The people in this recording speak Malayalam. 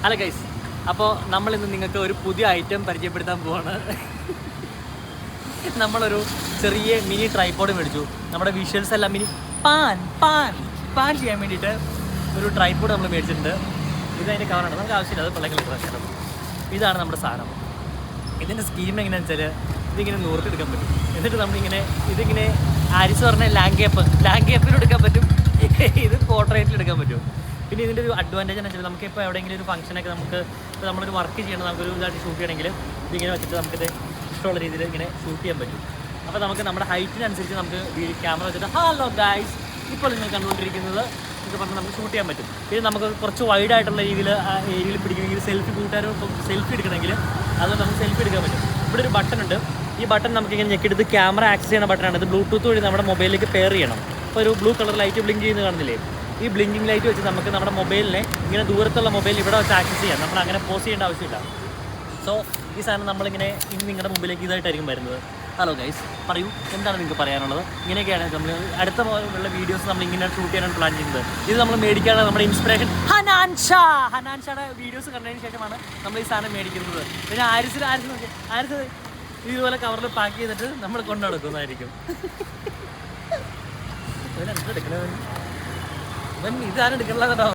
ഹലോ ഗൈസ്, അപ്പോൾ നമ്മളിന്ന് നിങ്ങൾക്ക് ഒരു പുതിയ ഐറ്റം പരിചയപ്പെടുത്താൻ പോവാണ്. നമ്മളൊരു ചെറിയ മിനി ട്രൈപോഡ് മേടിച്ചു. നമ്മുടെ വിഷ്വൽസ് എല്ലാം പാൻ ചെയ്യാൻ വേണ്ടിയിട്ട് ഒരു ട്രൈപോഡ് നമ്മൾ മേടിച്ചിട്ടുണ്ട്. ഇതതിൻ്റെ കവറാണ്, നമുക്ക് ആവശ്യമില്ല, അത് പിള്ളേർ. ഇതാണ് നമ്മുടെ സാധനം. ഇതിൻ്റെ സ്കീം എങ്ങനെയാണെന്ന് വെച്ചാൽ ഇതിങ്ങനെ നൂർത്തെടുക്കാൻ പറ്റും. എന്നിട്ട് നമ്മളിങ്ങനെ ഇതിങ്ങനെ ആരിസ് പറഞ്ഞ ലാംഗ്വേപ്പിലും എടുക്കാൻ പറ്റും, ഇത് പോർട്രേറ്റിൽ എടുക്കാൻ പറ്റും. പിന്നെ ഇതിൻ്റെ ഒരു അഡ്വാൻറ്റേജ് എന്ന് വെച്ചാൽ നമുക്കിപ്പോൾ എവിടെയെങ്കിലും ഒരു ഫംഗ്ഷനൊക്കെ നമുക്ക് ഇപ്പോൾ നമ്മളൊരു വർക്ക് ചെയ്യണം, നമുക്കൊരു ഇതായിട്ട് ഷൂട്ട് ചെയ്യണമെങ്കിൽ ഇതിങ്ങനെ വെച്ചിട്ട് നമുക്കിത് ഇഷ്ടമുള്ള രീതിയിൽ ഇങ്ങനെ ഷൂട്ട് ചെയ്യാൻ പറ്റും. അപ്പോൾ നമുക്ക് നമ്മുടെ ഹൈറ്റിനനുസരിച്ച് നമുക്ക് ക്യാമറ വെച്ചിട്ട് ഹലോ ഗൈസ് ഇപ്പോൾ നിങ്ങൾ കണ്ടുകൊണ്ടിരിക്കുന്നത് എന്നൊക്കെ പറഞ്ഞാൽ നമുക്ക് ഷൂട്ട് ചെയ്യാൻ പറ്റും. പിന്നെ നമുക്ക് കുറച്ച് വൈഡായിട്ടുള്ള രീതിയിൽ ഏരിയയിൽ പിടിക്കണമെങ്കിൽ സെൽഫി എടുക്കണമെങ്കിൽ അത് നമുക്ക് സെൽഫി എടുക്കാൻ പറ്റും. ഇവിടെ ഒരു ബട്ടൺ ഉണ്ട്. ഈ ബട്ടൺ നമുക്കിങ്ങനെ ഞെക്കിയെടുത്ത് ക്യാമറ ആക്സസ് ചെയ്യുന്ന ബട്ടണാണ്. ഇത് ബ്ലൂടൂത്ത് വഴി നമ്മുടെ മൊബൈലിലേക്ക് പെയർ ചെയ്യണം. അപ്പോൾ ഒരു ബ്ലൂ കളർ ലൈറ്റ് ബ്ലിങ്ക് ചെയ്യുന്നത് കാണുന്നില്ലേ? ഈ ബ്ലിങ്കിങ് ലൈറ്റ് വെച്ച് നമുക്ക് നമ്മുടെ മൊബൈലിനെ ഇങ്ങനെ ദൂരത്തുള്ള മൊബൈൽ ഇവിടെ വെച്ച് ആക്സസ് ചെയ്യാം. നമ്മൾ അങ്ങനെ പോസ് ചെയ്യേണ്ട ആവശ്യമില്ല. സോ ഈ സാധനം നമ്മളിങ്ങനെ ഇനി നിങ്ങളുടെ മുമ്പിലേക്ക് ഇതായിട്ടായിരിക്കും വരുന്നത്. ഹലോ ഗൈസ്, പറയൂ, എന്താണ് നിങ്ങൾക്ക് പറയാനുള്ളത്? ഇങ്ങനെയൊക്കെയാണ് നമ്മൾ അടുത്ത ഉള്ള വീഡിയോസ് നമ്മൾ ഇങ്ങനെ ഷൂട്ട് ചെയ്യാനാണ് പ്ലാൻ ചെയ്യുന്നത്. ഇത് നമ്മൾ മേടിക്കാനാണ് നമ്മുടെ ഇൻസ്പിറേഷൻ ഹനാൻഷയുടെ വീഡിയോസ് കണ്ടതിന് ശേഷമാണ് നമ്മൾ ഈ സാധനം മേടിക്കുന്നത്. പിന്നെ ആരിസ് ഇതുപോലെ കവറിൽ പാക്ക് ചെയ്തിട്ട് നമ്മൾ കൊണ്ടു നടക്കുന്നതായിരിക്കും. ഇതാണ് എടുക്കണത് കേട്ടോ.